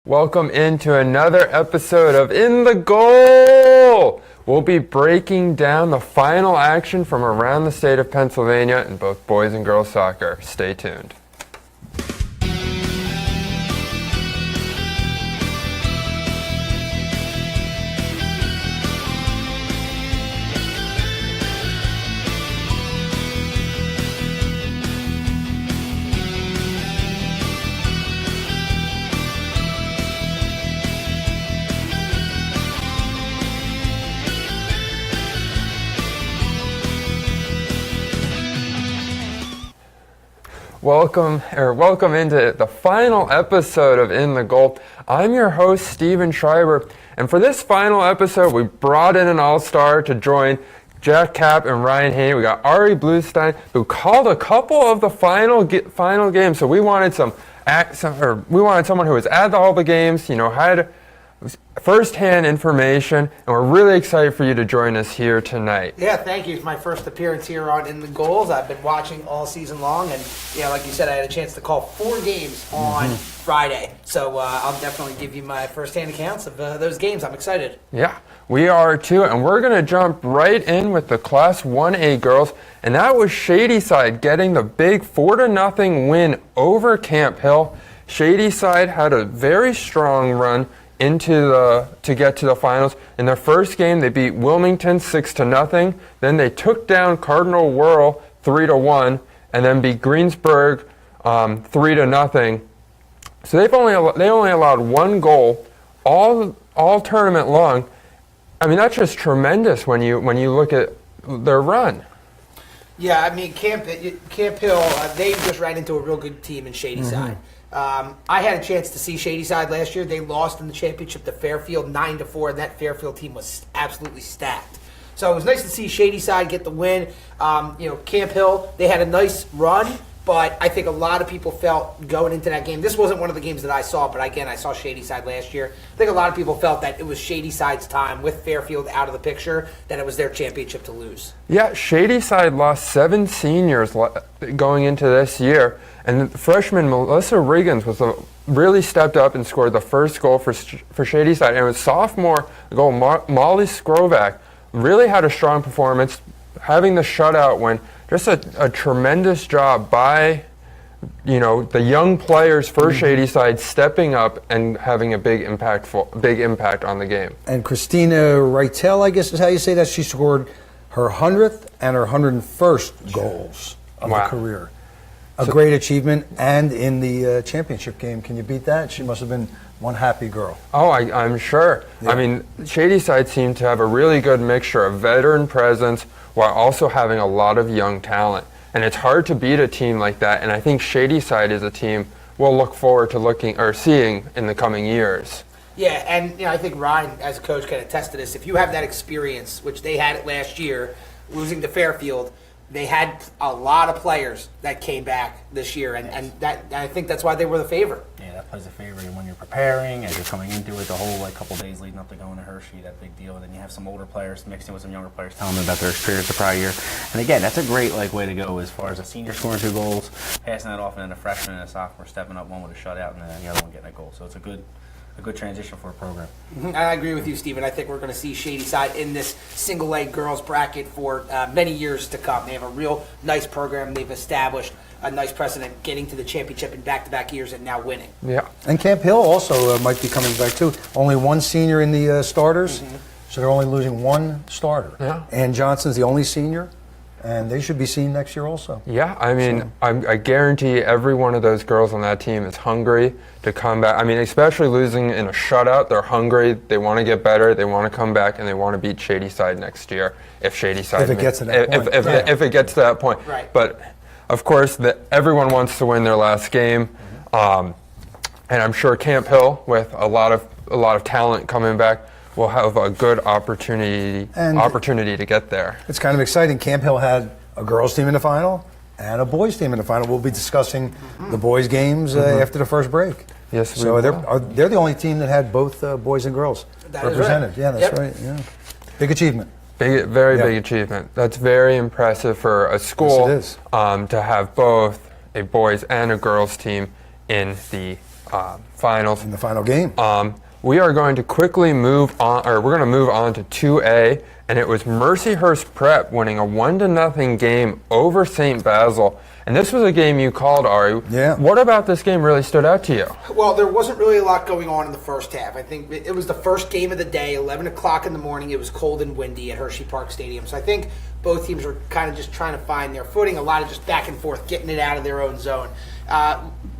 Welcome into another episode of In the Goal! We'll be breaking down the final action from around the state of Pennsylvania in both boys and girls soccer. Stay tuned. Welcome into the final episode of In the Goal. I'm your host, Stephen Schreiber, and for this final episode, we brought in an all-star to join Kapp and Ryan Haney. We got Ari Bluestein, who called a couple of the final games. So we wanted someone who was at all the games, had first-hand information, and we're really excited for you to join us here tonight. Yeah, thank you. It's my first appearance here on In the Goals. I've been watching all season long, and like you said, I had a chance to call 4 games on Friday. So I'll definitely give you my first-hand accounts of those games. I'm excited. Yeah, we are too, and we're going to jump right in with the Class 1A girls, and that was Shadyside getting the big 4-0 win over Camp Hill. Shadyside had a very strong run to get to the finals. In their first game, they beat Wilmington 6-0. Then they took down Cardinal Wuerl 3-1, and then beat Greensburg 3-0. So they only allowed 1 goal all tournament long. I mean, that's just tremendous when you look at their run. Yeah, I mean, Camp Hill, they just ran into a real good team in Shadyside. I had a chance to see Shadyside last year. They lost in the championship to Fairfield 9-4, and that Fairfield team was absolutely stacked. So it was nice to see Shadyside get the win. Camp Hill, they had a nice run, but I think a lot of people felt going into that game. This wasn't one of the games that I saw, but again, I saw Shadyside last year. I think a lot of people felt that it was Shadyside's time with Fairfield out of the picture, that it was their championship to lose. Yeah, Shadyside lost 7 seniors going into this year. And freshman Melissa Riggins really stepped up and scored the first goal for Shadyside. And it was sophomore goal, Molly Skrovac really had a strong performance, having the shutout win. Just a tremendous job by, the young players for Shadyside stepping up and having a big impact on the game. And Christina Reitel, I guess is how you say that, she scored her 100th and her 101st goals of the career. A great achievement, and in the championship game, can you beat that? She must have been one happy girl. Oh, I'm sure. Yeah. I mean, Shadyside seemed to have a really good mixture of veteran presence while also having a lot of young talent. And it's hard to beat a team like that, and I think Shadyside is a team we'll look forward to seeing in the coming years. Yeah, and I think Ryan, as a coach, can attest to this. If you have that experience, which they had it last year, losing to Fairfield, they had a lot of players that came back this year, and I think that's why they were the favorite. Yeah, that plays a favor when you're preparing, as you're coming into it, the whole couple days leading up to going to Hershey, that big deal. And then you have some older players mixed in with some younger players, telling them about their experience the prior year. And again, that's a great way to go as far as a senior scoring 2 goals, passing that off, and then a freshman and a sophomore stepping up, one with a shutout, and then the other one getting a goal. So it's a good transition for a program. I agree with you, Stephen. I think we're going to see Shadyside in this single-A girls bracket for many years to come. They have a real nice program. They've established a nice precedent getting to the championship in back-to-back years and now winning. Yeah. And Camp Hill also might be coming back too. Only 1 senior in the starters, so they're only losing 1 starter. Yeah. Ann Johnson's the only senior, and they should be seen next year also. Yeah, I mean, I guarantee every one of those girls on that team is hungry to come back. I mean, especially losing in a shutout, they're hungry. They want to get better. They want to come back, and they want to beat Shadyside next year if it gets to that point. If it gets to that point. Right. But of course, everyone wants to win their last game, and I'm sure Camp Hill, with a lot of talent coming back, will have a good opportunity to get there. It's kind of exciting. Camp Hill had a girls team in the final and a boys team in the final. We'll be discussing the boys games after the first break. Yes, so they're the only team that had both boys and girls represented. Right. Yeah, that's right. Yeah, big achievement. Very big achievement. That's very impressive for a school yes, it is. To have both a boys and a girls team in the finals. In the final game. We are going to quickly move on, or we're going to move on to 2A, and it was Mercyhurst Prep winning a 1-0 game over St. Basil. And this was a game you called, Ari. Yeah. What about this game really stood out to you? Well, there wasn't really a lot going on in the first half. I think it was the first game of the day, 11 o'clock in the morning. It was cold and windy at Hershey Park Stadium. So I think both teams were kind of just trying to find their footing, a lot of just back and forth, getting it out of their own zone.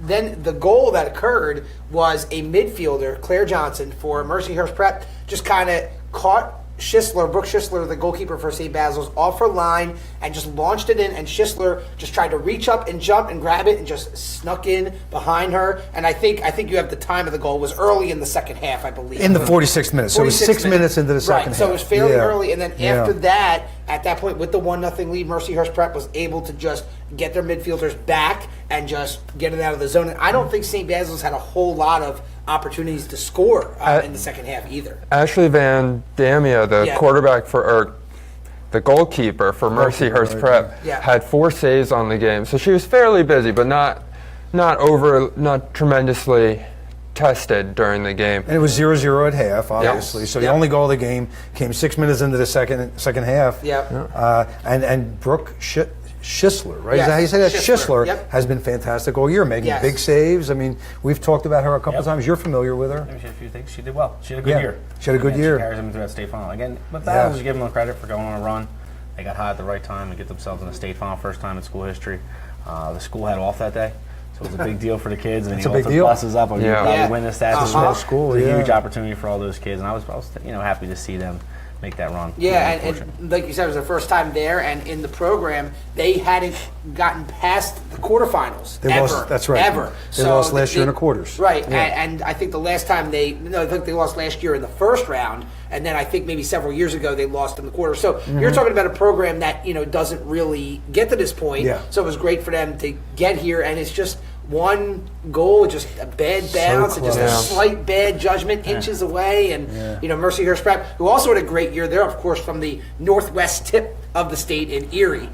Then the goal that occurred was a midfielder, Claire Johnson, for Mercyhurst Prep, just kind of caught Brooke Schisler, the goalkeeper for St. Basil's, off her line and just launched it in, and Schisler just tried to reach up and jump and grab it and just snuck in behind her. And I think you have the time of the goal. It was early in the second half, I believe. In the 46th minute. So it was 6 minutes into the second half. So it was fairly early. And then after that, at that point, with the 1-0 lead, Mercyhurst Prep was able to just get their midfielders back and just get it out of the zone. And I don't think St. Basil's had a whole lot of opportunities to score in the second half either. Ashley Van Damia, the quarterback or the goalkeeper for Mercyhurst Prep, had 4 saves on the game. So she was fairly busy, but not tremendously tested during the game. And it was 0-0 at half, obviously. So the only goal of the game came 6 minutes into the second half. And Brooke Schisler, right? Is that how you say that? Schisler has been fantastic all year, making big saves. I mean, we've talked about her a couple times. You're familiar with her. She had a few things. She did well. She had a good year. She had a good year. She carries them through that state final. Again, but that was give them credit for going on a run. They got hot at the right time to get themselves in a state final, first time in school history. The school had off that day. So it was a big deal for the kids. And it's a big deal. Buses up. You probably win this stats. Small school. It was a huge opportunity for all those kids. And I was happy to see them make that run. And like you said, it was their first time there, and in the program, they hadn't gotten past the quarterfinals. That's right. Ever. They lost last year in the quarters. Right. And I think the last time I think they lost last year in the first round, and then I think maybe several years ago they lost in the quarters. So you're talking about a program that doesn't really get to this point. Yeah. So it was great for them to get here, and it's just one goal, just a bad bounce, and just a slight bad judgment, inches away. And Mercyhurst Prep, who also had a great year, they're of course from the northwest tip of the state in Erie.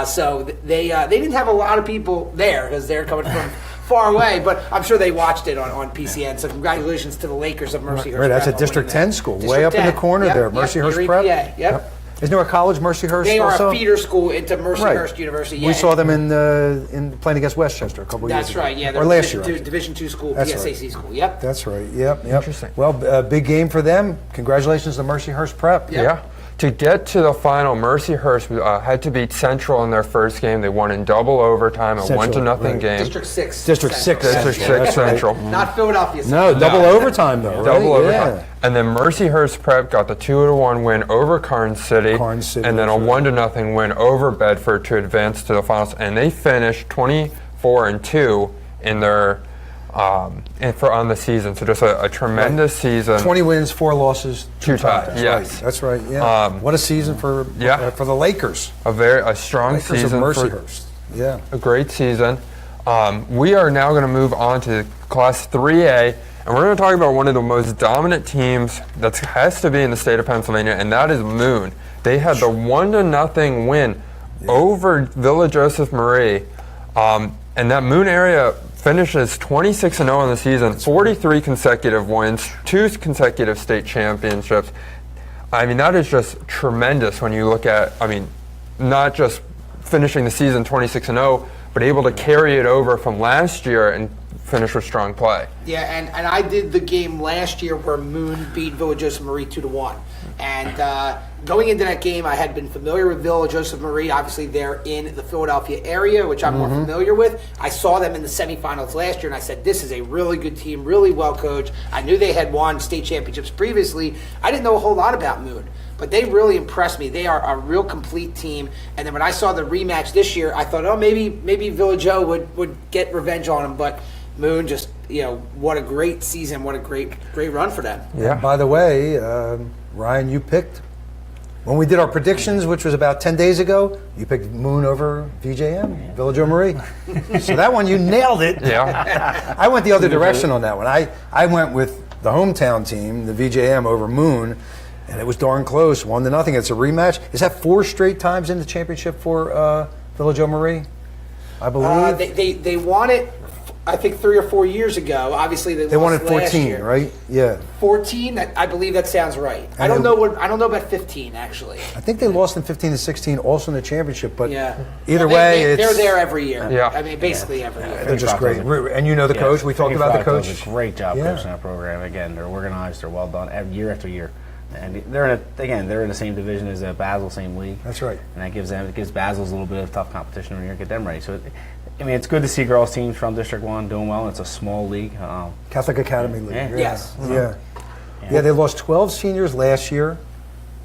So they didn't have a lot of people there because they're coming from far away, but I'm sure they watched it on PCN. So congratulations to the Lakers of Mercyhurst. Right, that's a District 10 school, way up in the corner there, Mercyhurst Prep. Yep. Isn't there a college, Mercyhurst? They are also? a feeder school into Mercyhurst University. Yeah. We saw them in playing against Westchester a couple years ago. That's right. Yeah, or last year. Division II school, That's PSAC right. school. Yep. That's right. Yep. Interesting. Well, big game for them. Congratulations to Mercyhurst Prep. Yeah. To get to the final, Mercyhurst had to beat Central in their first game. They won in double overtime, a 1-0 game. District 6. District 6 Central. Not Philadelphia. No, double overtime though. Right? Double overtime. And then Mercyhurst Prep got the 2-1 win over Karn City, and then a 1-0 win over Bedford to advance to the finals. And they finished 24-2 in their on the season. So just a tremendous season. 20 wins, 4 losses, 2 ties. Yes, that's right. Yeah. What a season for the Lakers. A strong Lakers season of Mercyhurst. Yeah. A great season. We are now going to move on to Class 3A, and we're going to talk about one of the most dominant teams that has to be in the state of Pennsylvania, and that is Moon. They had the 1-0 win over Villa Joseph Marie, and that Moon area finishes 26-0 in the season, 43 consecutive wins, 2 consecutive state championships. I mean, that is just tremendous when you look at, not just finishing the season 26-0, but able to carry it over from last year and finish with strong play. Yeah, and I did the game last year where Moon beat Villa Joseph Marie 2-1. And going into that game, I had been familiar with Villa Joseph Marie. Obviously, they're in the Philadelphia area, which I'm more familiar with. I saw them in the semifinals last year, and I said, this is a really good team, really well coached. I knew they had won state championships previously. I didn't know a whole lot about Moon, but they really impressed me. They are a real complete team. And then when I saw the rematch this year, I thought, maybe Villa Joe would get revenge on them. But Moon just, what a great season, what a great run for them. Yeah. And by the way, Ryan, you picked, when we did our predictions, which was about 10 days ago, you picked Moon over VJM, Villa Joe Marie. So that one, you nailed it. Yeah. I went the other direction on that one. I went with the hometown team, the VJM, over Moon, and it was darn close, 1-0. It's a rematch. Is that 4 straight times in the championship for Villa Joe Marie, I believe? They won it I think 3 or 4 years ago. Obviously, They lost won at last 14, year. right? Yeah. 14. I believe that sounds right. I don't know about 15 actually. I think they lost in 15 and 16, also in the championship. But Yeah. either Well, way, they're it's there every year. Yeah. I mean, basically every year. they're just Frank great. And you know the coach. We talked Frank about the Frog coach. does a great job Yeah. coaching that program. Again, they're organized. They're well done year after year. And they're in the same division as Basel, same league. That's right. And that gives Basil's a little bit of tough competition when you get them ready. So, it's good to see girls teams from District 1 doing well. It's a small league. Catholic Academy League. Yeah. Yes. Yeah, they lost 12 seniors last year,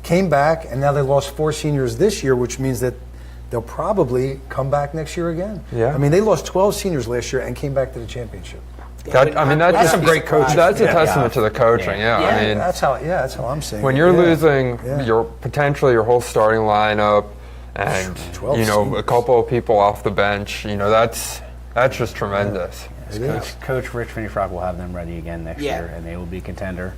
came back, and now they lost 4 seniors this year, which means that they'll probably come back next year again. Yeah. I mean, they lost 12 seniors last year and came back to the championship. That's That's some great coaching. That's a testament to the coaching. Yeah, I mean, That's how I'm saying. when it. you're Yeah. losing Yeah. your potentially your whole starting lineup, and 12 a seniors. couple of people off the bench, that's just tremendous. It is. Coach Rich Frog will have them ready again next Yeah. year, and they will be a contender,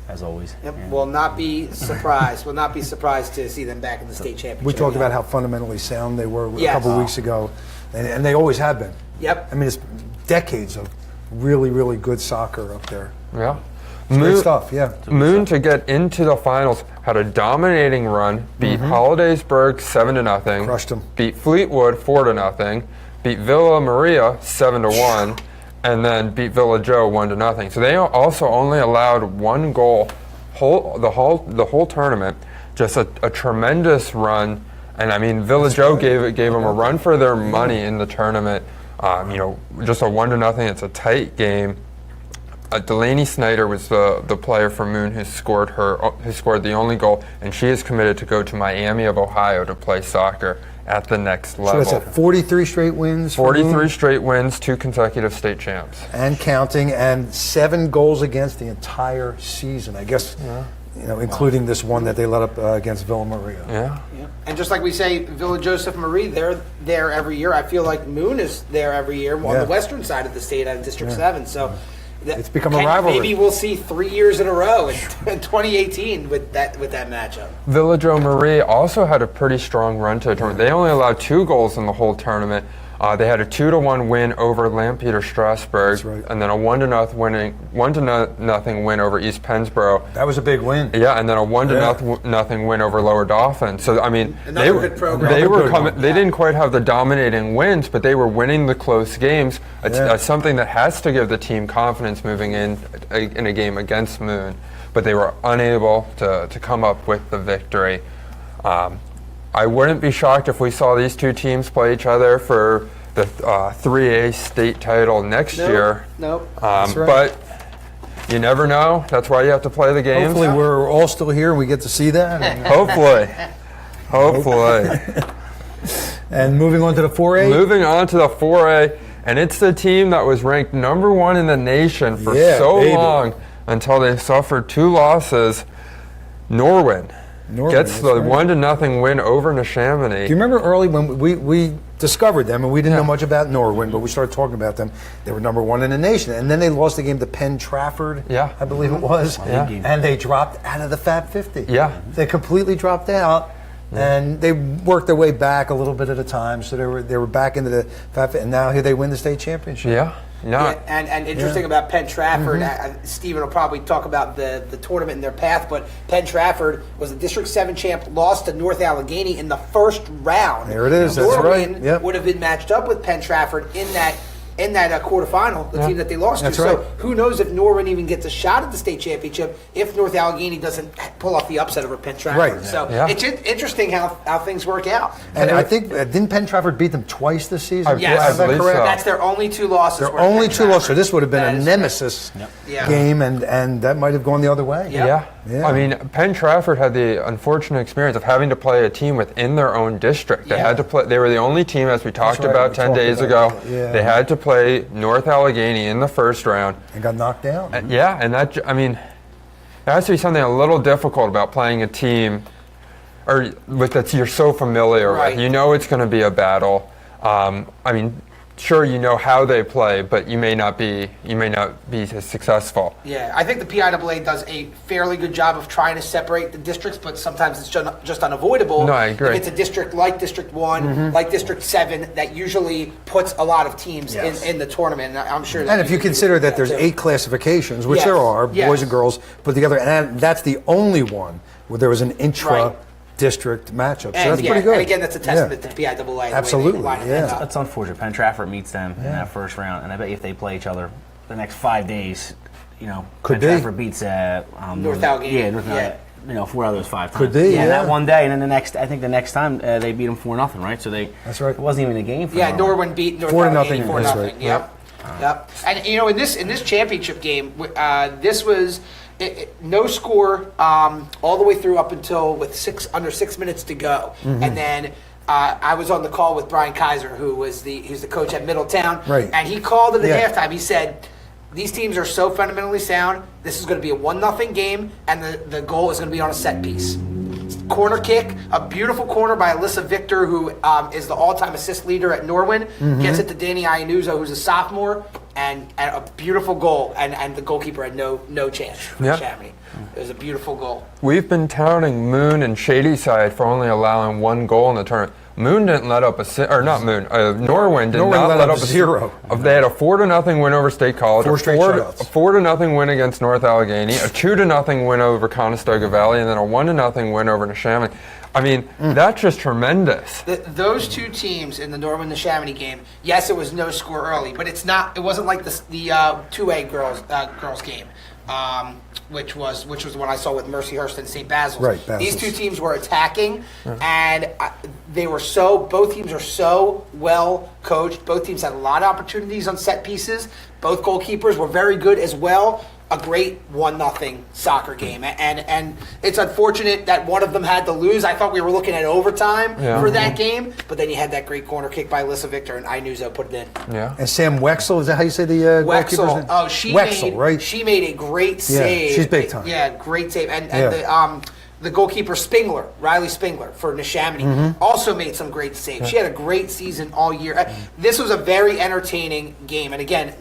as always. Yep. Yeah. Will not be surprised. Will not be surprised to see them back in the state championship. We talked again. about how fundamentally sound they were Yes. a couple of weeks ago, and they always have been. Yep. I mean, it's decades of really, really good soccer up there. Yeah. Great stuff, yeah. Moon to get into the finals had a dominating run, beat Hollidaysburg 7-0, Crushed 'em. beat Fleetwood 4-0, beat Villa Maria 7-1, and then beat Villa Joe 1-0. So they also only allowed 1 goal the whole tournament. Just a tremendous run, and I mean Villa Joe gave them a run for their money in the tournament. Just a 1-0. It's a tight game. Delaney Snyder was the player for Moon who scored the only goal, and she is committed to go to Miami of Ohio to play soccer at the next So level. that's at 43 straight wins. for 43 Moon straight wins, 2 consecutive state champs. and counting, and 7 goals against the entire season. I guess, including this one that they let up against Villa Maria. Yeah. Yeah. And just like we say, Villa Joseph Marie, they're there every year. I feel like Moon is there every year on Yeah. the western side of the state out of District 7. So It's become a rivalry. Maybe we'll see 3 years in a row in 2018 with that matchup. Villa Joe Marie also had a pretty strong run to the tournament. They only allowed 2 goals in the whole tournament. They had a 2-1 win over Lampeter Strasburg, That's right. and then a 1-0 win over East Pennsboro. That was a big win. Yeah, and then a 1-0 win over Lower Dauphin. So I mean, Another good program. They were Another good coming. one. They didn't quite have the dominating wins, but they were winning the close games. It's something that has to give the team confidence moving in a game against Moon. But they were unable to come up with the victory. I wouldn't be shocked if we saw these 2 teams play each other for the 3A state title next year. Nope. That's right. But you never know. That's why you have to play the games. Hopefully we're all still here and we get to see that. And, Hopefully. and moving on to the 4A. Moving on to the 4A, and it's the team that was ranked number 1 in the nation for so baby. long until they suffered 2 losses. Norwin gets that's the right. 1-0 win over Neshaminy. Do you remember early when we discovered them, and we didn't know much about Norwin, but we started talking about them. They were number 1 in the nation, and then they lost the game to Penn Trafford, Yeah. I believe it was, Yeah. and they dropped out of the Fab 50. Yeah. They completely dropped out, and they worked their way back a little bit at a time, so they were back into the Fab 50, and now here they win the state championship. Yeah. No. Yeah, and interesting about Penn Trafford, Stephen will probably talk about the tournament and their path, but Penn Trafford was the District 7 champ, lost to North Allegheny in the first round. There it is, that's Norwin right, yep. would have been matched up with Penn Trafford in that quarterfinal, the team that they lost That's to. right. So who knows if Norwin even gets a shot at the state championship if North Allegheny doesn't pull off the upset over Penn Trafford. Right. So Yeah. it's interesting how things work out. And I think, didn't Penn Trafford beat them twice this season? Yes. Is that I believe correct? so. That's their only 2 losses. Their were only Penn 2 losses, so Trafford. this would have been That a is nemesis Yeah. game, and that might have gone the other way. Yep. Yeah. I mean, Penn Trafford had the unfortunate experience of having to play a team within their own district. They Yeah. had to play. They were the only team, as we talked right, about we 10 talked days about ago. that, yeah. They had to play North Allegheny in the first round. And got knocked down. Yeah, and that, I mean, there has to be something a little difficult about playing a team or with that you're so familiar Right. with. You know it's going to be a battle. I mean, sure, you know how they play, but you may not be as successful. Yeah, I think the PIAA does a fairly good job of trying to separate the districts, but sometimes it's just unavoidable. No, I agree. If it's a district like District 1, like District 7, that usually puts a lot of teams in the tournament. And I'm sure that And if you consider that there's 8 classifications, which there are, boys and girls put together, and that's the only one where there was an intra-district matchup. So that's pretty good. And again, that's a testament to PIAA. The way Absolutely, they line it yeah. up. That's unfortunate. Penn Trafford meets them in that first round, and I bet you if they play each other the next 5 days, Could Penn be. Trafford beats North Allegheny. Yeah, North Allegheny. 4 out of those 5 times. Could be, And yeah. that one day, and then the next time they beat them 4-0, right? So That's right. It wasn't even a game for them. Norwin beat North 4-0, Allegheny 4-0. that's right. Yep. And in this championship game, this was no score all the way through up until with under 6 minutes to go, and then. I was on the call with Brian Kaiser, who's the coach at Middletown, Right. and he called it at halftime. He said, "These teams are so fundamentally sound. This is going to be a 1-0 game, and the goal is going to be on a set piece." Corner kick, a beautiful corner by Alyssa Victor, who is the all-time assist leader at Norwin, gets it to Danny Iannuzzo, who's a sophomore, and a beautiful goal. And the goalkeeper had no chance for Chamonix. It was a beautiful goal. We've been touting Moon and Shadyside for only allowing 1 goal in the tournament. Moon didn't let up Norwin did not let up a 0. They had a 4-0 win over State College, 4 straight shutouts. a 4-0 win against North Allegheny, a 2-0 win over Conestoga Valley, and then a 1-0 win over Neshaminy. I mean, that's just tremendous. Those 2 teams in the Norwin Neshaminy game, yes, it was no score early, but it wasn't like the 2A girls game. Which was the one I saw with Mercyhurst and St. Basil's. Right, These Basil's. 2 teams were attacking, and both teams are so well coached. Both teams had a lot of opportunities on set pieces. Both goalkeepers were very good as well. A great 1-0 soccer game, and it's unfortunate that one of them had to lose. I thought we were looking at overtime for that game, but then you had that great corner kick by Alyssa Victor, and Iannuzzo put it in. Yeah. And Sam Wexel, is that how you say the goalkeeper's Wexel. name? Oh, Wexel, she made a great save. she's big time. Yeah, great save. And the goalkeeper Spingler, Riley Spingler for Neshaminy, also made some great saves. She had a great season all year. This was a very entertaining game. And again,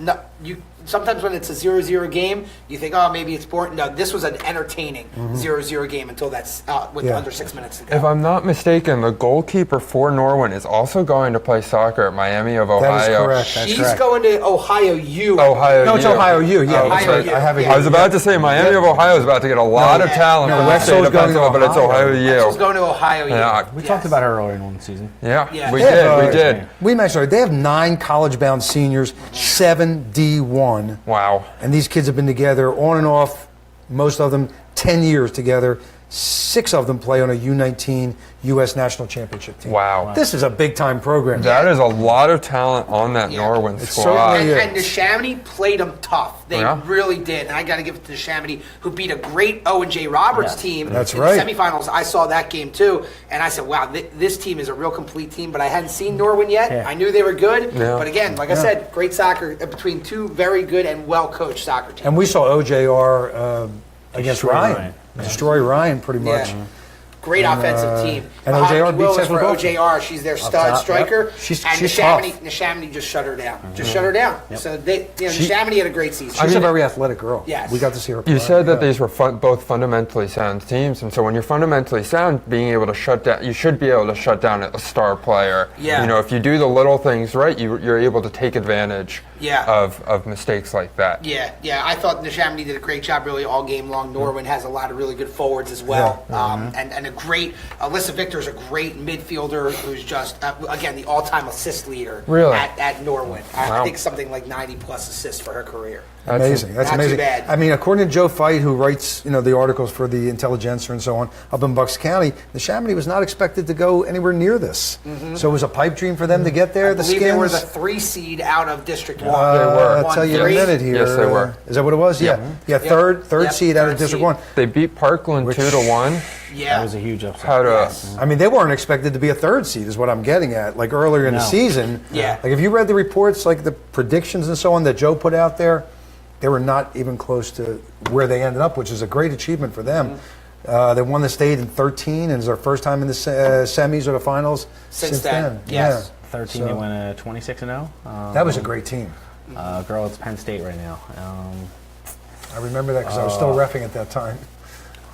sometimes when it's a 0-0 game, you think, oh, maybe it's boring. No, this was an entertaining 0-0 game until that's with under 6 minutes to go. If I'm not mistaken, the goalkeeper for Norwin is also going to play soccer at Miami of Ohio. That is correct. That's She's correct. going to Ohio U. Ohio No, it's U. Ohio U. Yeah, Oh, that's Ohio right. U. I have it. Yeah. here. I was about to say Miami of Ohio is about to get a lot of talent no, from the Wexel's state of going to Pennsylvania, but it's Ohio. Ohio She's U. going to Ohio U. Yeah. We talked about her earlier in one season. Yeah, Yeah. we They have, did. We did. We mentioned it. They have 9 college-bound seniors, 7 D1. Wow. And these kids have been together on and off, most of them 10 years together. 6 of them play on a U19 U.S. National Championship team. Wow. This is a big-time program. That is a lot of talent on that Yeah. Norwin It's squad. certainly And Neshaminy played them tough. They really did. And I got to give it to Neshaminy, who beat a great Owen-J. Roberts team That's in right. the semifinals. I saw that game, too. And I said, wow, this team is a real complete team. But I hadn't seen Norwin yet. Yeah. I knew they were good. Yeah. But again, like I said, great soccer between 2 very good and well-coached soccer teams. And we saw OJR against Destroy Ryan. Ryan. Destroy Ryan, pretty much. Yeah. Great offensive team. and Mahogany OJR beats Willis Central for Gulf. OJR. She's their stud top, striker. yep. She's and tough. Neshaminy just shut her down. Just shut her down. So Neshaminy had a great season. She's a very athletic girl. Yes. We got to see her. You play. said that Yeah. these were both fundamentally sound teams, and so when you're fundamentally sound, being able to shut down, you should be able to shut down a star player. Yeah. You know, if you do the little things right, you're able to take advantage of mistakes like that. Yeah. I thought Neshaminy did a great job really all game long. Norwin has a lot of really good forwards as well. And a great, Alyssa Victor is a great midfielder who's just, again, the all-time assist leader Really? at Norwin. Wow. I think something like 90-plus assists for her career. Amazing. That's not too amazing. bad. I mean, according to Joe Fite, who writes, the articles for the Intelligencer and so on, up in Bucks County, the Neshaminy was not expected to go anywhere near this. So it was a pipe dream for them to get there. I The believe they were the Skins. 3 seed out of District 1. They were. I'll tell you in a 1-3. minute here. Yes, they were. Is that what it was? Yeah. Third Yep, seed out of third District seed. 1. They beat Parkland 2-1. Yeah. That was a huge upset. How to? Yes. I mean, they weren't expected to be a 3rd seed, is what I'm getting at. Like earlier in the No. season. Yeah. Like if you read the reports, like the predictions and so on that Joe put out there, they were not even close to where they ended up, which is a great achievement for them. They won the state in 13, and it's their first time in the semis or the finals Since then. Yes. third team, they went 26-0. That was a great team. Girl, it's Penn State right now. I remember that because I was still reffing at that time.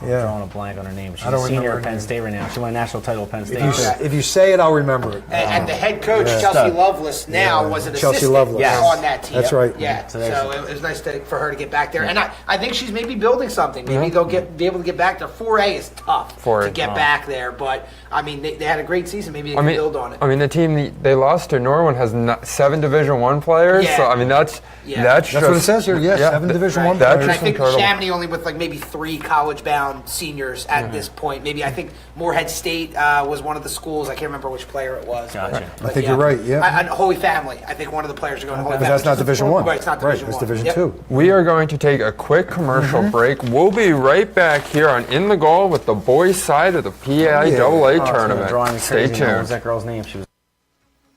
I'm drawing a blank on her name. She's I don't a senior remember at her Penn name. State right now. She won a national title at Penn State. If you say it, I'll remember it. And the head coach, Chelsea Stud. Lovelace, now was an Chelsea assistant Lovelace. Yes. on that team. That's right. Yeah, So so it was nice for her to get back there. And I think she's maybe building something. Maybe they'll be able to get back there. 4A is tough to get back there, but I mean, they had a great season. Maybe they can build on it. I mean, the team they lost to Norwood has 7 Division I players. Yeah. So I mean, that's That's what it says here. Yes, 7 Division I That's players. And I think incredible. Chamonix only with like maybe 3 college-bound seniors at this point. Maybe I think Moorhead State was one of the schools. I can't remember which player it was. Gotcha. I think you're right, yeah. And Holy Family. I think one of the players are going to Holy But Family. that's not Division I. Right, it's not Division It's I. Division Yep. 2. We are going to take a quick commercial break. We'll be right back here on In the Goal with the boys' side of the PIAA tournament. Stay What was tuned. that girl's name? She was.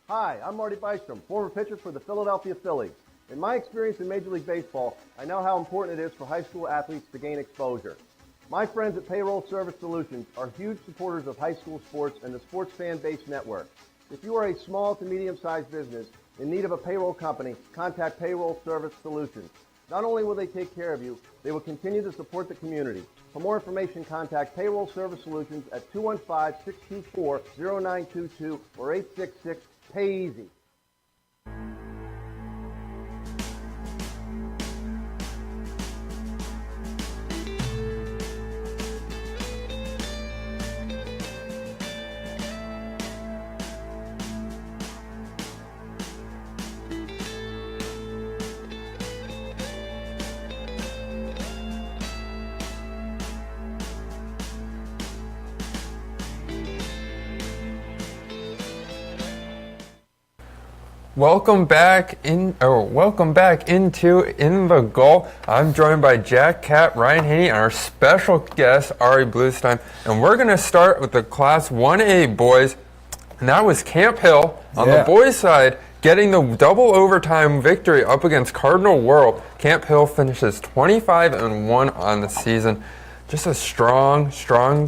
Hi, I'm Marty Bystrom, former pitcher for the Philadelphia Phillies. In my experience in Major League Baseball, I know how important it is for high school athletes to gain exposure. My friends at Payroll Service Solutions are huge supporters of high school sports and the Sports Fan Base Network. If you are a small to medium-sized business in need of a payroll company, contact Payroll Service Solutions. Not only will they take care of you, they will continue to support the community. For more information, contact Payroll Service Solutions at 215-624-0922 or 866-PAY-EASY. Welcome back into In the Goal. I'm joined by Jack, Kapp, Ryan, Haney, and our special guest Ari Bluestein, and we're going to start with the Class 1A boys, and that was Camp Hill on the boys' side, getting the double overtime victory up against Cardinal World. Camp Hill finishes 25-1 on the season. Just a strong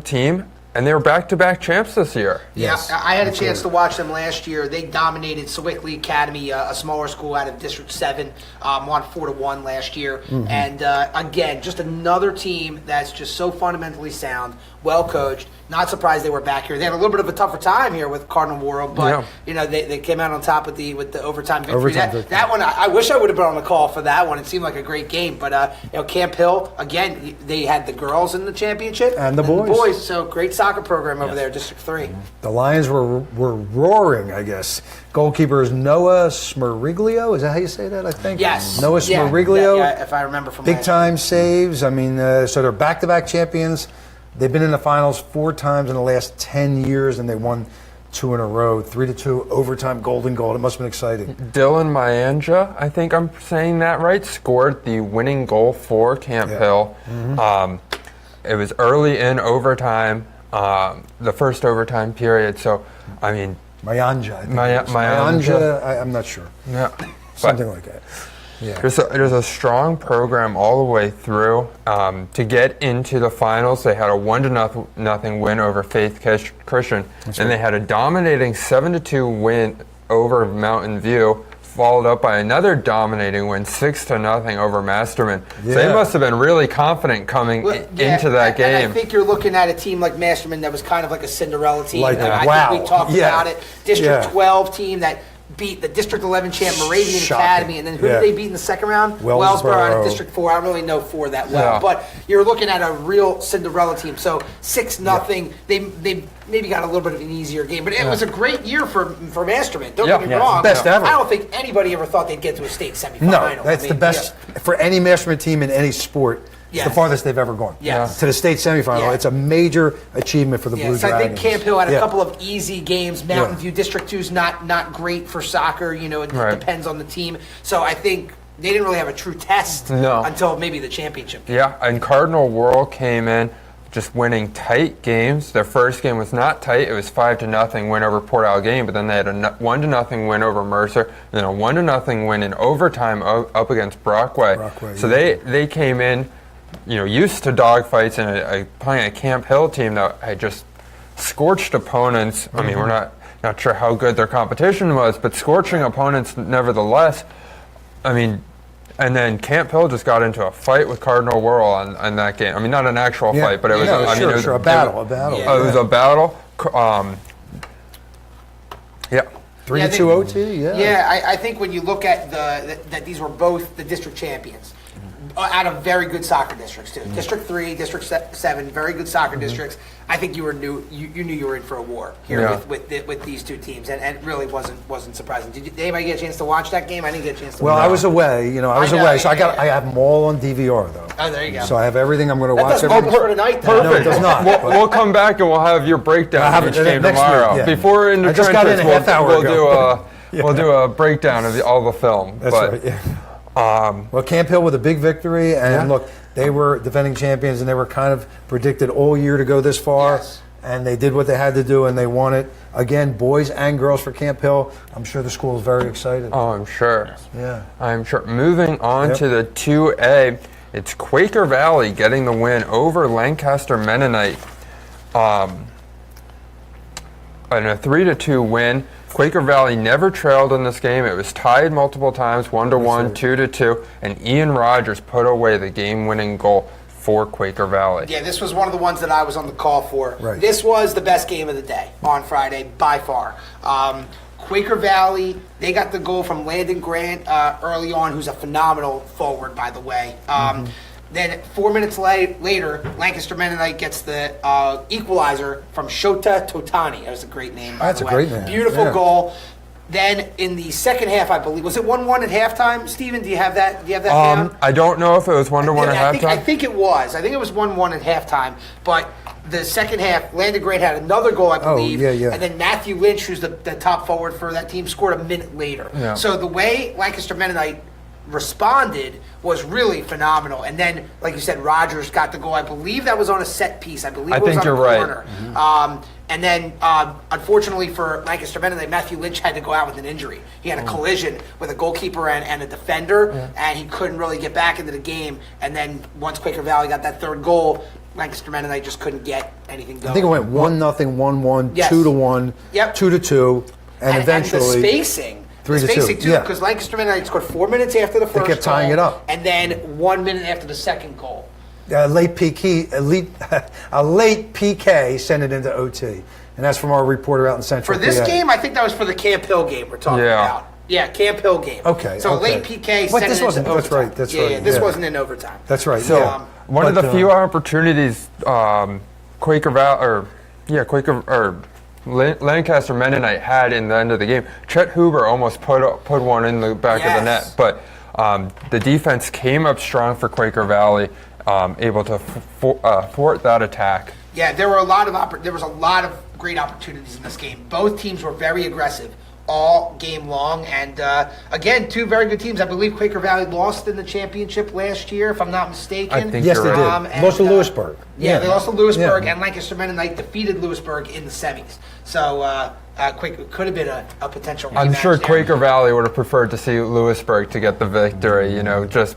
team. And they were back-to-back champs this year. Yes. Yeah, I had a chance to watch them last year. They dominated Sewickley Academy, a smaller school out of District 7, won 4-1 last year. Mm-hmm. And again, just another team that's just so fundamentally sound, well coached. Not surprised they were back here. They had a little bit of a tougher time here with Cardinal World, but you know they came out on top with the overtime victory. That one, I wish I would have been on the call for that one. It seemed like a great game, but you know, Camp Hill again, they had the girls in the championship and the boys. So great soccer program over there, District 3. The Lions were roaring, I guess. Goalkeeper is Noah Smiriglio. Is that how you say that, I think? Yes. Noah Smiriglio. Yeah, if I remember from Big time saves. I mean, so they're back-to-back champions. They've been in the finals 4 times in the last 10 years, and they won 2 in a row. 3-2 overtime golden goal. It must have been exciting. Dylan Mayanja, I think I'm saying that right, scored the winning goal for Camp Hill. Mm-hmm. It was early in overtime, the first overtime period. So, I mean, Mayanja. I think Mayanja. I'm not sure. Yeah, something like that. Yeah. There's a strong program all the way through. To get into the finals, they had a 1-0 win over Faith Christian, and they had a dominating 7-2 win over Mountain View, followed up by another dominating win, 6-0 over Masterman. Yeah. So they must have been really confident coming into that game. And I think you're looking at a team like Masterman that was kind of like a Cinderella team. Like I think we talked about it. District 12 team that beat the District 11 champ Moravian Academy, and then who did they beat in the second round? Wellsboro out of District 4. I don't really know 4 that well, but you're looking at a real Cinderella team. So 6-0. They maybe got a little bit of an easier game, but it was a great year for Masterman. Don't get me wrong. Best ever. I don't think anybody ever thought they'd get to a state semifinal. No, that's the best for any Masterman team in any sport. It's the farthest they've ever gone. Yes. To the state semifinal. It's a major achievement for the Blue so Dragons. I think Camp Hill had a couple of easy games. Mountain View District 2 is not great for soccer. You know, it depends on the team. So I think they didn't really have a true test until maybe the championship game. Yeah, and Cardinal World came in just winning tight games. Their first game was not tight. It was 5-0 win over Port Allegheny, but then they had a 1-0 win over Mercer, and then a 1-0 win in overtime up against Brockway. So they came in, you know, used to dogfights and playing a Camp Hill team that had just scorched opponents. I mean, we're not Not sure how good their competition was, but scorching opponents nevertheless. I mean, and then Camp Hill just got into a fight with Cardinal Whirl on that game. I mean, not an actual fight, but it was. It was a battle. It was a battle. 3-2 OT. Yeah, I think when you look at that these were both the district champions out of very good soccer districts too. District 3, District 7, very good soccer districts. I think you knew you were in for a war here with these two teams, and it really wasn't surprising. Did anybody get a chance to watch that game? I didn't get a chance to. Well, I was away. I was away, so I have them all on DVR though. Oh, there you go. So I have everything I'm going to watch. That doesn't for tonight. Perfect. No, it does not. We'll come back and we'll have your breakdown of each game next tomorrow. week, yeah. Before in the I just got in a half hour we'll ago. We'll do a breakdown of all the film. That's right. Yeah. Well, Camp Hill with a big victory, and look, they were defending champions, and they were kind of predicted all year to go this far, and they did what they had to do, and they won it. Again, boys and girls for Camp Hill. I'm sure the school is very excited. Oh, I'm sure. Yeah. I'm sure. Moving on to the 2A, it's Quaker Valley getting the win over Lancaster Mennonite. And a 3-2 win. Quaker Valley never trailed in this game. It was tied multiple times, 1-1, 2-2, and Ian Rogers put away the game-winning goal for Quaker Valley. Yeah, this was one of the ones that I was on the call for. Right. This was the best game of the day on Friday, by far. Quaker Valley, they got the goal from Landon Grant early on, who's a phenomenal forward, by the way. Then 4 minutes later, Lancaster Mennonite gets the equalizer from Shota Totani. That was a great name, by That's the way. a great name. Beautiful goal. Then in the second half, I believe, was it 1-1 at halftime? Stephen, do you have that? Down? I don't know if it was 1-1 at halftime. I think it was. I think it was 1-1 at halftime. But the second half, Landon Grant had another goal, I believe. And then Matthew Lynch, who's the top forward for that team, scored a minute later. Yeah. So the way Lancaster Mennonite responded was really phenomenal. And then, like you said, Rogers got the goal. I believe that was on a set piece. I believe it was on a corner. Right. And then, unfortunately for Lancaster Mennonite, Matthew Lynch had to go out with an injury. He had a collision with a goalkeeper and a defender, and he couldn't really get back into the game. And then once Quaker Valley got that third goal, Lancaster Mennonite just couldn't get anything going. I think it went 1-0, 1-1, 2-1, 2-2, and eventually and the spacing. 3-2, too, because Lancaster Mennonite scored 4 minutes after the first kept tying goal, it up. and then 1 minute after the second goal. A late PK sent it into OT, and that's from our reporter out in Central. For this PA. game, I think that was for the Camp Hill game we're talking about. Yeah, Camp Hill game. Okay. So late PK But sent this it wasn't. into That's overtime. right. That's right. This wasn't in overtime. That's right. So yeah. one of the few opportunities Quaker Valley Lancaster Mennonite had in the end of the game. Chet Huber almost put one in the back of the net, but the defense came up strong for Quaker Valley, able to thwart that attack. Yeah, there was a lot of great opportunities in this game. Both teams were very aggressive all game long, and again, two very good teams. I believe Quaker Valley lost in the championship last year, if I'm not mistaken. I think yes, you're they right. did. Lost to Lewisburg. Yeah, they lost to Lewisburg, and Lancaster Mennonite defeated Lewisburg in the semis. So Quaker could have been a potential rematch. I'm sure there. Quaker Valley would have preferred to see Lewisburg to get the victory.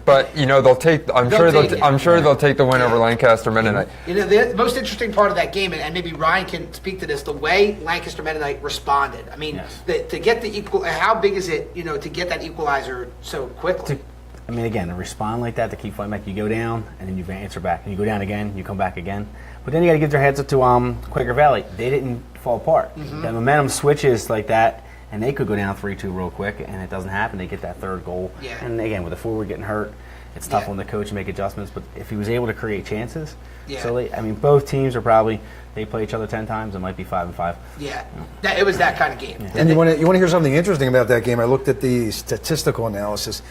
But they'll take. I'm sure they'll take the win over Lancaster Mennonite. The most interesting part of that game, and maybe Ryan can speak to this, the way Lancaster Mennonite responded. I mean, to get the equal. How big is it? To get that equalizer so quickly. To respond like that, to keep fighting back, you go down and then you answer back, and you go down again, you come back again. But then you got to give their heads up to Quaker Valley. They didn't fall apart. That momentum switches like that, and they could go down 3-2 real quick, and it doesn't happen. They get that third goal. Yeah. And again, with the forward getting hurt, it's tough on the coach to make adjustments. But if he was able to create chances, both teams are probably, they play each other 10 times. It might be 5-5. Yeah, it was that kind of game. Yeah. And you want to hear something interesting about that game? I looked at the statistical analysis,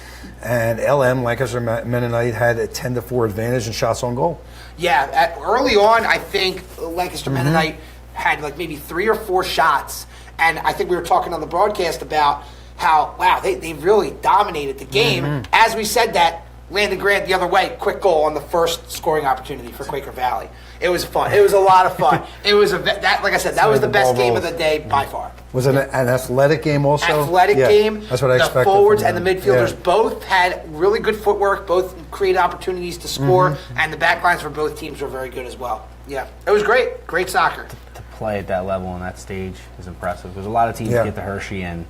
and LM Lancaster Mennonite had a 10-4 advantage in shots on goal. Yeah, early on, I think Lancaster Mennonite had like maybe 3 or 4 shots, and I think we were talking on the broadcast about how they really dominated the game. As we said that, Landon Grant the other way, quick goal on the first scoring opportunity for Quaker Valley. It was fun. It was a lot of fun. It was like I said, that was the best game of the day by far. Was it an athletic game also? Athletic game. That's what I expected. The forwards and the midfielders both had really good footwork, both created opportunities to score, and the backlines for both teams were very good as well. Yeah, it was great. Great soccer. To play at that level and that stage is impressive. There's a lot of teams Yeah. get to Hershey and,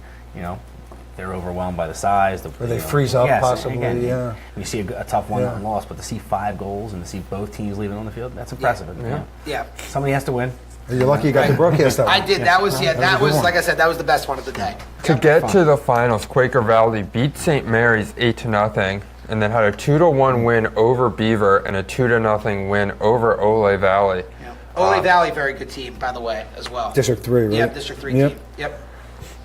they're overwhelmed by the size. Or they freeze up, possibly, Again, yeah. you see a tough 1-1 loss, but to see 5 goals and to see both teams leaving on the field, that's impressive. Yeah. Somebody has to win. You're lucky you got the broadcast that I one. did. That was that was a good one. like I said, that was the best one of the day. To get to the finals, Quaker Valley beat St. Mary's 8-0, and then had a 2-1 win over Beaver and a 2-0 win over Ole Valley. Ole Valley, very good team, by the way, as well. District 3, right? Yeah, District 3 Yep. team. Yep.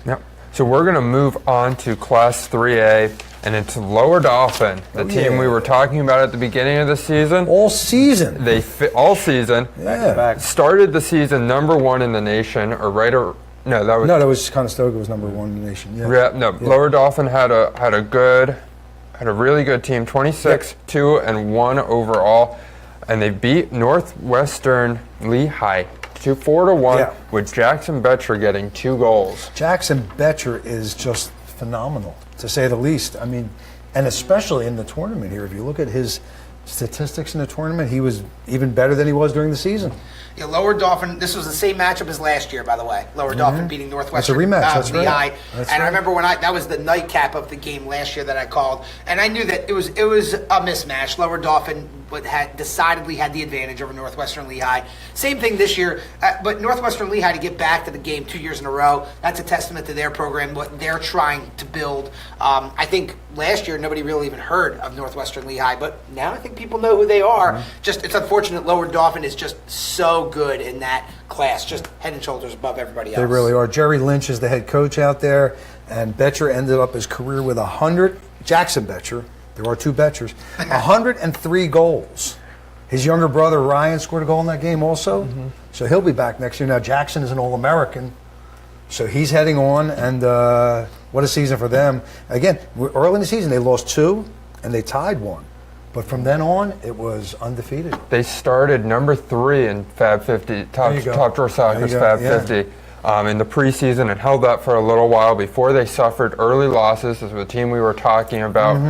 Yep. So we're going to move on to Class 3A, and it's Lower Dauphin, the team we were talking about at the beginning of the season. All season. They all season Yeah. started the season #1 in the nation, or no, that was No, that was Conestoga was number 1 in the nation. Yeah. Yeah, no. Lower Dauphin had a really good team, 26-2-1 overall, and they beat Northwestern Lehigh 4-1 Yeah. with Jackson Betcher getting 2 goals. Jackson Betcher is just phenomenal, to say the least. I mean, and especially in the tournament here, if you look at his statistics in the tournament, he was even better than he was during the season. Yeah, Lower Dauphin, this was the same matchup as last year, by the way. Lower Dauphin beating Northwestern. That's a rematch, that's right. Lehigh. That's and I right. remember when that was the nightcap of the game last year that I called. And I knew that it was a mismatch. Lower Dauphin decidedly had the advantage over Northwestern Lehigh. Same thing this year, but Northwestern Lehigh to get back to the game 2 years in a row, that's a testament to their program, what they're trying to build. I think last year nobody really even heard of Northwestern Lehigh, but now I think people know who they are. Just it's unfortunate Lower Dauphin is just so good in that class, just head and shoulders above everybody else. They really are. Jerry Lynch is the head coach out there, and Betcher ended up his career with 100. Jackson Betcher, there are 2 Betchers, 103 goals. His younger brother Ryan scored a goal in that game also, so he'll be back next year. Now Jackson is an All-American, so he's heading on, and what a season for them. Again, early in the season they lost 2, and they tied 1. But from then on, it was undefeated. They started #3 in Fab 50, Top Drawer Soccer's Fab 50 in the preseason, and held that for a little while before they suffered early losses. This was the team we were talking about.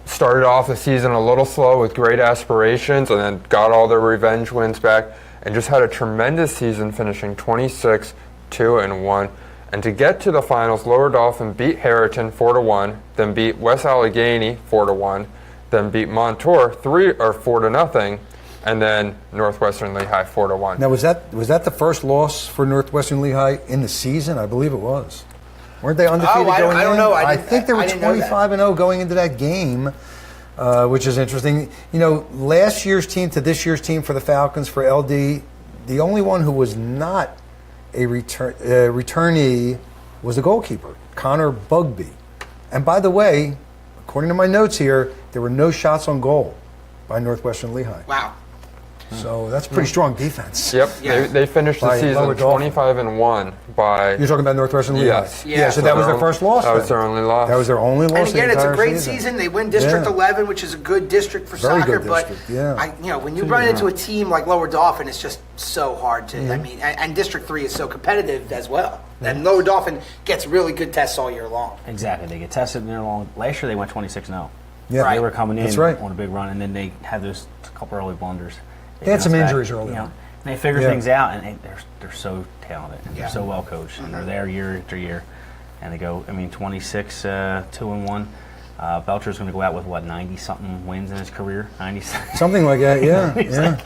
Started off the season a little slow with great aspirations, and then got all their revenge wins back, and just had a tremendous season, finishing 26-2-1. And to get to the finals, Lower Dauphin beat Harriton 4-1, then beat West Allegheny 4-1. Then beat Montour 4-0, and then Northwestern Lehigh 4-1. Now, was that the first loss for Northwestern Lehigh in the season? I believe it was. Weren't they undefeated going in? I don't know. I think they were 25-0 going into that game, which is interesting. Last year's team to this year's team for the Falcons, for LD, the only one who was not a returnee was the goalkeeper, Connor Bugby. And by the way, according to my notes here, there were no shots on goal by Northwestern Lehigh. Wow. So that's pretty strong defense. Yep, Yeah. they finished the By season Lower Dauphin. 25-1 by. You're talking about Northwestern Lehigh? Yes. Yeah. So that was their first loss. That was then. their only loss. That was their only loss. And again, the it's a entire great season. They win District 11, which is a good district for Very soccer. good But district, yeah. when you run into a team like Lower Dauphin, it's just so hard to. I mean, and District 3 is so competitive as well. And Lower Dauphin gets really good tests all year long. Exactly. They get tested in there long. Last year they went 26-0. Yeah. Right. They were coming in That's right. on a big run, and then they had those couple early blunders. They had some bounced back, injuries early on. And they figure Yeah. things out, and they're so talented. And Yeah. They're so well coached, and they're there year after year. And they go, 26-2-1. Belcher's going to go out with, 90-something wins in his career? 90 Something like that, yeah. yeah.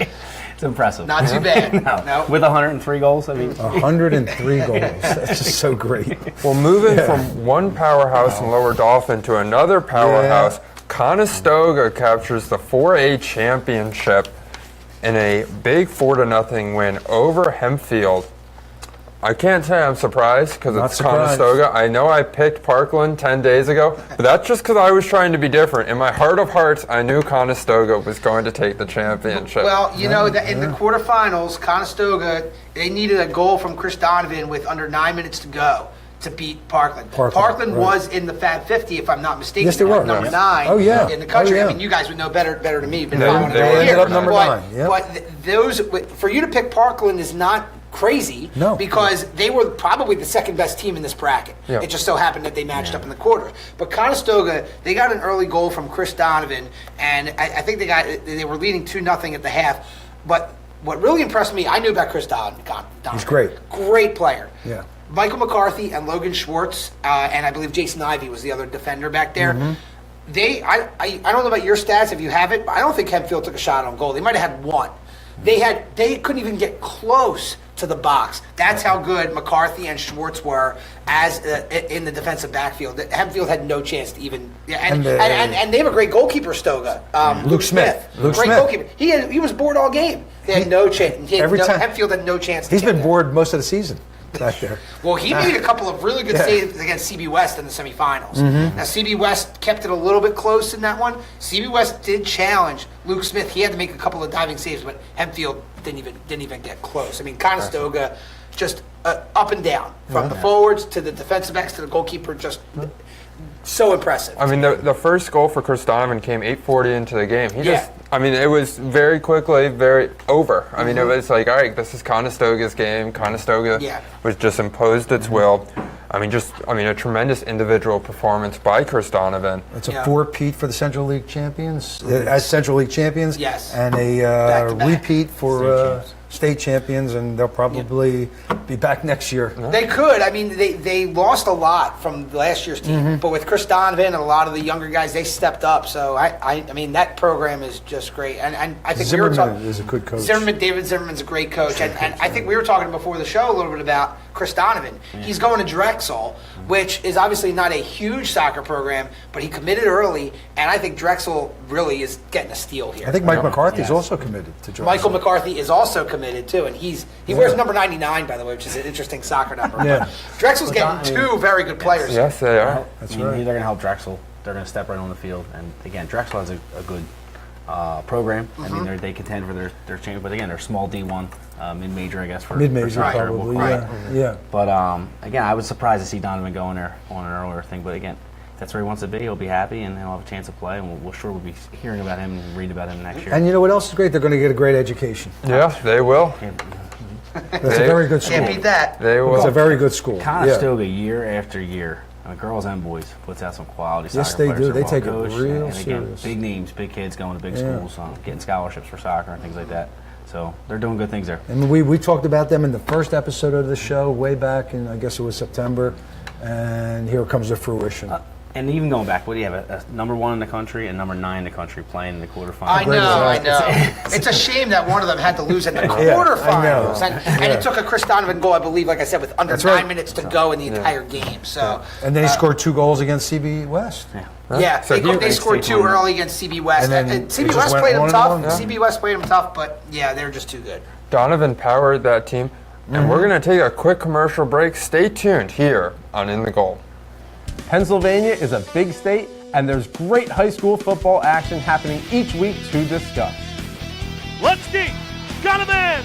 It's impressive. Not too bad. No. With 103 goals, 103 goals. That's just so great. Well, moving from one powerhouse in Lower Dauphin to another powerhouse, Conestoga captures the 4A championship in a big 4-0 win over Hempfield. I can't say I'm surprised because Not it's surprised. Conestoga. I know I picked Parkland 10 days ago, but that's just because I was trying to be different. In my heart of hearts, I knew Conestoga was going to take the championship. Well, that in the quarterfinals, Conestoga, they needed a goal from Chris Donovan with under 9 minutes to go to beat Parkland. Parkland, right. was in the Fab 50, if I'm not mistaken. Yes, they were. Number Yeah. 9 Oh, yeah. in the country. Oh, yeah. I mean, you guys would know better than me. Been They- following they it all ended year. up number nine, yep. But those, for you to pick Parkland is not crazy, No. because they were probably the second best team in this bracket. Yeah. It just so happened that they matched up in the quarters. But Conestoga, they got an early goal from Chris Donovan, and I think they were leading 2-0 at the half. But what really impressed me, I knew about Chris Donovan. He's great. Great player. Yeah. Michael McCarthy and Logan Schwartz, and I believe Jason Ivey was the other defender back there. I don't know about your stats if you have it, but I don't think Hempfield took a shot on goal. They might have had one. They couldn't even get close to the box. That's how good McCarthy and Schwartz were as in the defensive backfield. Hempfield had no chance to even. And they have a great goalkeeper, Stoga. Luke Smith. Great goalkeeper. He was bored all game. They had no chance. Hempfield had no chance. He's been bored most of the season back there. Well, he made a couple of really good saves against CB West in the semifinals. Now, CB West kept it a little bit close in that one. CB West did challenge Luke Smith. He had to make a couple of diving saves, but Hempfield didn't even get close. I mean, Conestoga just up and down from the forwards to the defensive backs to the goalkeeper, just so impressive. I mean, the first goal for Chris Donovan came 8:40 into the game. It was very quickly, very over. I mean, it was like, all right, this is Conestoga's game. Conestoga was just imposed its will. A tremendous individual performance by Chris Donovan. It's a four-peat for the Central League champions, as Central League champions. Yes. And a repeat for state champions, and they'll probably be back next year. They could. I mean, they lost a lot from last year's team, but with Chris Donovan and a lot of the younger guys, they stepped up. So I mean, that program is just great. And I think Zimmerman is a good coach. David Zimmerman's a great coach, and I think we were talking before the show a little bit about Chris Donovan. He's going to Drexel, which is obviously not a huge soccer program, but he committed early, and I think Drexel really is getting a steal here. I think Mike McCarthy is also committed to Drexel. Michael McCarthy is also committed too, and he wears number 99, by the way, which is an interesting soccer number. Yeah. Drexel's getting two very good players. Yes, they are. They're going to help Drexel. They're going to step right on the field, and again, Drexel has a good program. I mean, they contend for their champion, but again, they're small D1, mid-major, I guess. For mid-major, soccer. probably. Right. Yeah. But again, I was surprised to see Donovan go in there on an earlier thing. But again, if that's where he wants to be, he'll be happy, and he'll have a chance to play. And we'll be hearing about him and read about him next year. And you know what else is great? They're going to get a great education. Yeah, they will. That's a very good school. Can't beat that. They will. It's a very good school. Conestoga, year after year, girls and boys, puts out some quality soccer Yes, they players. do. They're They well take it coached, real and again, serious. big names, big kids going to big schools, getting scholarships for soccer and things like that. So they're doing good things there. And we talked about them in the first episode of the show way back in, I guess it was September, and here it comes to fruition. And even going back, what do you have? A number 1 in the country and number 9 in the country playing in the quarterfinals. I know. It's a shame that one of them had to lose in the quarterfinals. And it took a Chris Donovan goal, I believe, like I said, with under 9 minutes to go in the entire game. So, and then he scored 2 goals against CB West. They scored 2 early against CB West. And CB West played them tough. CB West played them tough, but they're just too good. Donovan powered that team. And we're going to take a quick commercial break. Stay tuned here on In the Goal. Pennsylvania is a big state, and there's great high school football action happening each week to discuss. Let's get got a man!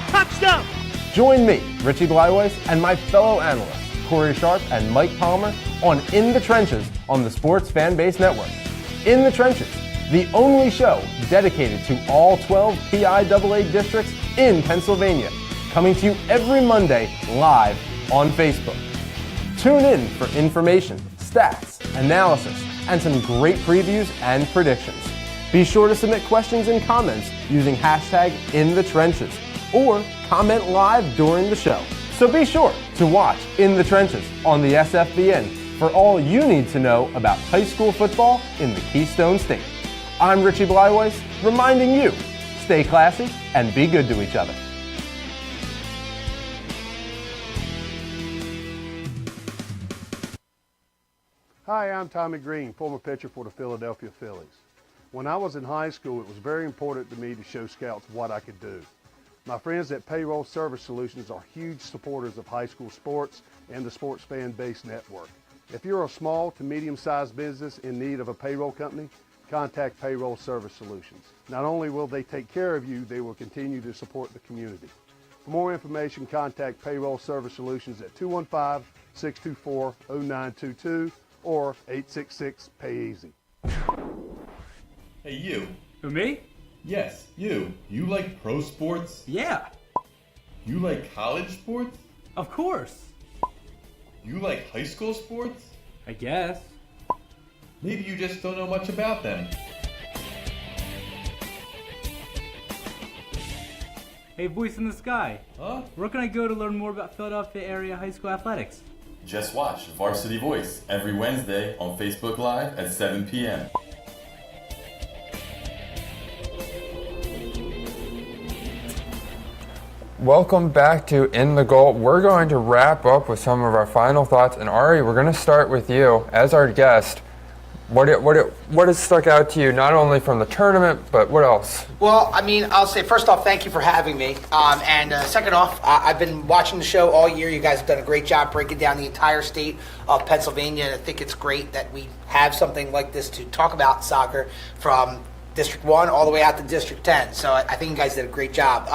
Touchdown! Join me, Richie Bleiweiss, and my fellow analysts, Corey Sharp and Mike Palmer, on In the Trenches on the Sports Fan Base Network. In the Trenches, the only show dedicated to all 12 PIAA districts in Pennsylvania, coming to you every Monday live on Facebook. Tune in for information, stats, analysis, and some great previews and predictions. Be sure to submit questions and comments using hashtag #InTheTrenches or comment live during the show. So be sure to watch In the Trenches on the SFBN for all you need to know about high school football in the Keystone State. I'm Richie Bleiweiss, reminding you, stay classy and be good to each other. Hi, I'm Tommy Green, former pitcher for the Philadelphia Phillies. When I was in high school, it was very important to me to show scouts what I could do. My friends at Payroll Service Solutions are huge supporters of high school sports and the Sports Fan Base Network. If you're a small to medium-sized business in need of a payroll company, contact Payroll Service Solutions. Not only will they take care of you, they will continue to support the community. For more information, contact Payroll Service Solutions at 215-624-0922 or 866-PAY-EASY. Hey, you. Who, me? Yes, you. You like pro sports? Yeah, You like college sports? of course. You like high school sports? I guess. Maybe you just don't know much about them. Hey, voice in the sky. Huh? Where can I go to learn more about Philadelphia area high school athletics? Just watch Varsity Voice every Wednesday on Facebook Live at 7 p.m. Welcome back to In the Goal. We're going to wrap up with some of our final thoughts. And Ari, we're going to start with you as our guest. What has stuck out to you, not only from the tournament, but what else? Well, I mean, I'll say, first off, thank you for having me. And second off, I've been watching the show all year. You guys have done a great job breaking down the entire state of Pennsylvania. And I think it's great that we have something like this to talk about soccer from District 1 all the way out to District 10. So I think you guys did a great job.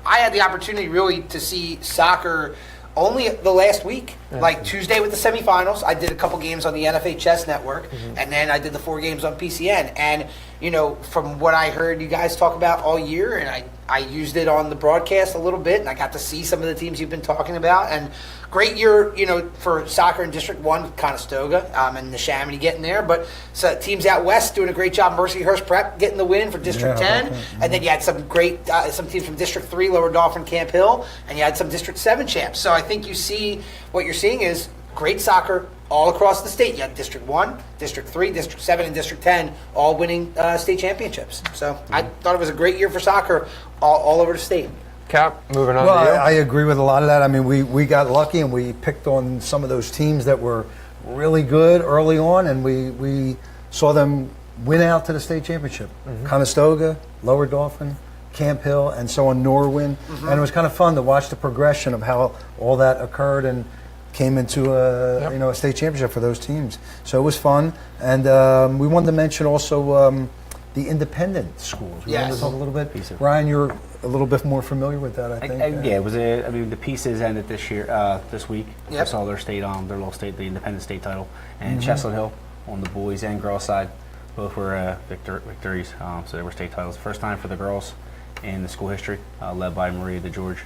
I had the opportunity really to see soccer only the last week, like Tuesday with the semifinals. I did a couple games on the NFA Chess Network, and then I did the 4 games on PCN. And, you know, from what I heard you guys talk about all year, and I used it on the broadcast a little bit, and I got to see some of the teams you've been talking about. And great year, you know, for soccer in District 1 with Conestoga and the Neshaminy getting there. But so teams out west doing a great job. Mercyhurst Prep getting the win for District 10. And then you had some great, some teams from District 3, Lower Dauphin, Camp Hill, and you had some District 7 champs. So I think you see, what you're seeing is great soccer all across the state. You had District 1, District 3, District 7, and District 10 all winning state championships. So I thought it was a great year for soccer all over the state. Kapp, moving on Well, to you. I agree with a lot of that. I mean, we got lucky and we picked on some of those teams that were really good early on, and we saw them win out to the state championship. Conestoga, Lower Dauphin, Camp Hill, and so on, Norwin. And it was kind of fun to watch the progression of how all that occurred and came into a state championship for those teams. So it was fun. And we wanted to mention also the independent schools. We wanted to talk a little bit. Ryan, you're a little bit more familiar with that, I think. Yeah, it was I mean, the Pieces ended this year, this week. I saw their state their little state, the independent state title, and Chestnut Hill on the boys and girls side, both were victories. So they were state titles. First time for the girls in the school history, led by Maria DeGeorge,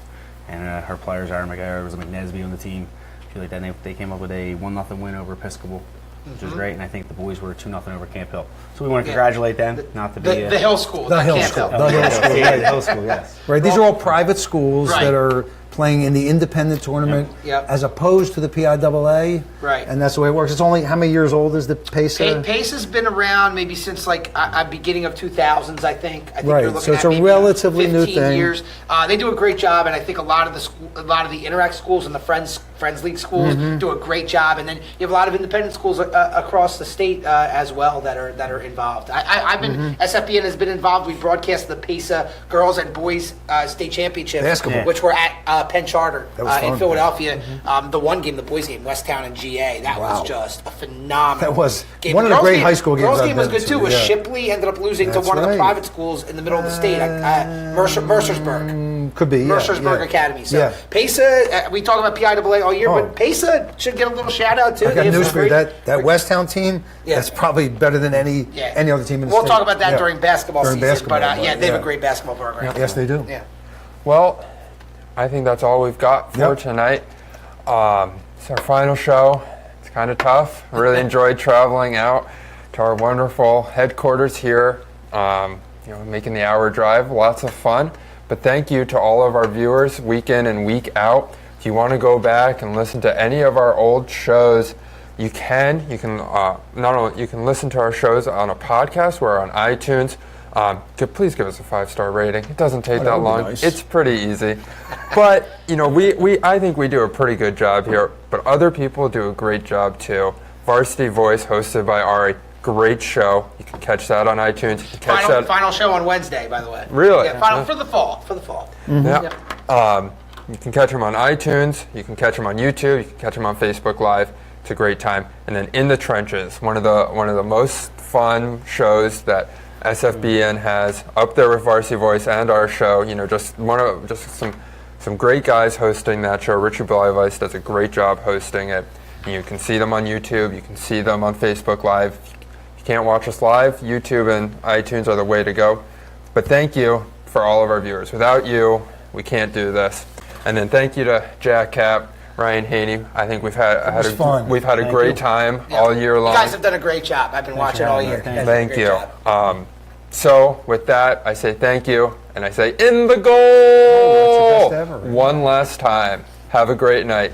and her players, Aaron McGarry, was McNesby on the team. I feel like that they came up with a 1-0 win over Episcopal, which was great, and I think the boys were 2-0 over Camp Hill. So we want to congratulate them, not to be the Hill School, the Hill Camp School, Hill. the Hill School, yeah, the Hill School, yes. Right, these are all private schools Right. that are playing in the independent tournament as opposed to the PIAA. Right. And that's the way it works. It's only, how many years old is the PACE? PACE has been around maybe since like beginning of 2000s, I think. Right, you're looking so it's at a maybe relatively new 15 thing. years. They do a great job, and I think a lot of the Interact schools and the Friends League schools do a great job. And then you have a lot of independent schools across the state as well that are involved. I've been SFBN has been involved. We broadcast the PACE girls and boys state championships, Basketball. which were at Penn Charter fun. in Philadelphia. The one game, the boys game, Westtown and GA, that was just a phenomenal. That was game. one of the Girls great game- high school games Girls I've game was been good to, too. Was yeah. Shipley ended up losing to That's one of the right. private schools in the middle of the state, Mercersburg. Could be, Mercersburg yeah. Academy. So Yeah. PACE, we talk about PIAA all year, but PACE should get a little shout out too. I got They have news some for you. great- That Westtown team, that's probably better than any other team in the We'll state. talk about that Yeah. during basketball season, basketball, but they have yeah. a great basketball program. Yes, they do. Yeah. Well, I think that's all we've got for tonight. It's our final show. It's kind of tough. Really enjoyed traveling out to our wonderful headquarters here. Making the hour drive, lots of fun. But thank you to all of our viewers, week in and week out. If you want to go back and listen to any of our old shows, you can. You can not only you can listen to our shows on a podcast. We're on iTunes. Please give us a 5-star rating. It doesn't take that would be long. nice. It's pretty easy. But I think we do a pretty good job here. But other people do a great job too. Varsity Voice, hosted by Ari. Great show. You can catch that on iTunes. You can catch Final show on Wednesday, by the way. Really? Yeah, final for the fall. Yeah. You can catch them on iTunes. You can catch them on YouTube. You can catch them on Facebook Live. It's a great time. And then In the Trenches, one of the most fun shows that SFBN has, up there with Varsity Voice and our show. Just some great guys hosting that show. Richard Bleiweiss does a great job hosting it. And you can see them on YouTube. You can see them on Facebook Live. If you can't watch us live, YouTube and iTunes are the way to go. But thank you for all of our viewers. Without you, we can't do this. And then thank you to Jack, Kapp, Ryan, Haney. I think we've had a great time all year long. You guys have done a great job. I've been watching all year. Thank you. So with that, I say thank you, and I say in the goal. Goooaaalll ever. one last time. Have a great night.